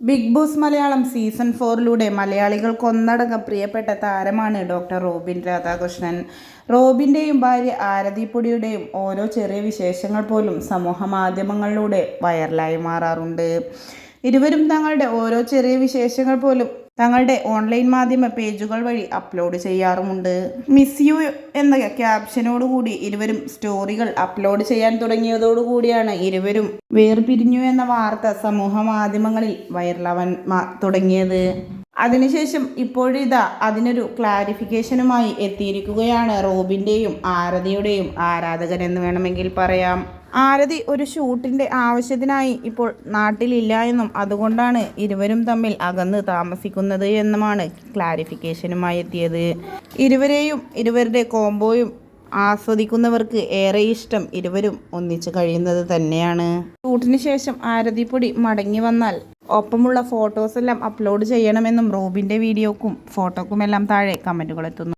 Big boss Malayalam season 4 മലയാളികൾക്ക് ഒന്നടങ്കം പ്രിയപ്പെട്ട താരമാണ് ഡോക്ടർ റോബിൻ രാധാകൃഷ്ണൻ. റോബിൻ്റെയും ഭാര്യ ആരതിപ്പൊടിയുടെയും ഓരോ ചെറിയ വിശേഷങ്ങൾ പോലും സമൂഹ മാധ്യമങ്ങളിലൂടെ വൈറലായി മാറാറുണ്ട്. ഇരുവരും തങ്ങളുടെ ഓരോ ചെറിയ വിശേഷങ്ങൾ പോലും തങ്ങളുടെ ഓൺലൈൻ മാധ്യമ പേജുകൾ വഴി അപ്ലോഡ് ചെയ്യാറുമുണ്ട്. മിസ് യു എന്ന ക്യാപ്ഷനോടുകൂടി ഇരുവരും സ്റ്റോറികൾ അപ്ലോഡ് ചെയ്യാൻ തുടങ്ങിയതോടുകൂടിയാണ് ഇരുവരും വേർപിരിഞ്ഞു എന്ന വാർത്ത സമൂഹ മാധ്യമങ്ങളിൽ വൈറലാവാൻ തുടങ്ങിയത്. അതിനുശേഷം ഇപ്പോഴിതാ അതിനൊരു ക്ലാരിഫിക്കേഷനുമായി എത്തിയിരിക്കുകയാണ് റോബിൻ്റെയും ആരതിയുടെയും ആരാധകരെന്ന് വേണമെങ്കിൽ പറയാം. ആരതി ഒരു ഷൂട്ടിൻ്റെ ആവശ്യത്തിനായി ഇപ്പോൾ നാട്ടിലില്ല എന്നും അതുകൊണ്ടാണ് ഇരുവരും തമ്മിൽ അകന്ന് താമസിക്കുന്നത് എന്നുമാണ് ക്ലാരിഫിക്കേഷനുമായി എത്തിയത്. ഇരുവരെയും ഇരുവരുടെ കോംബോയും ആസ്വദിക്കുന്നവർക്ക് ഏറെ ഇഷ്ടം ഇരുവരും ഒന്നിച്ച് കഴിയുന്നത് തന്നെയാണ്. ഷൂട്ടിന് ശേഷം ആരതിപ്പൊടി മടങ്ങി വന്നാൽ ഒപ്പമുള്ള ഫോട്ടോസെല്ലാം അപ്ലോഡ് ചെയ്യണമെന്നും റോബിൻ്റെ വീഡിയോക്കും ഫോട്ടോക്കുമെല്ലാം താഴെ കമൻറ്റുകൾ എത്തുന്നു.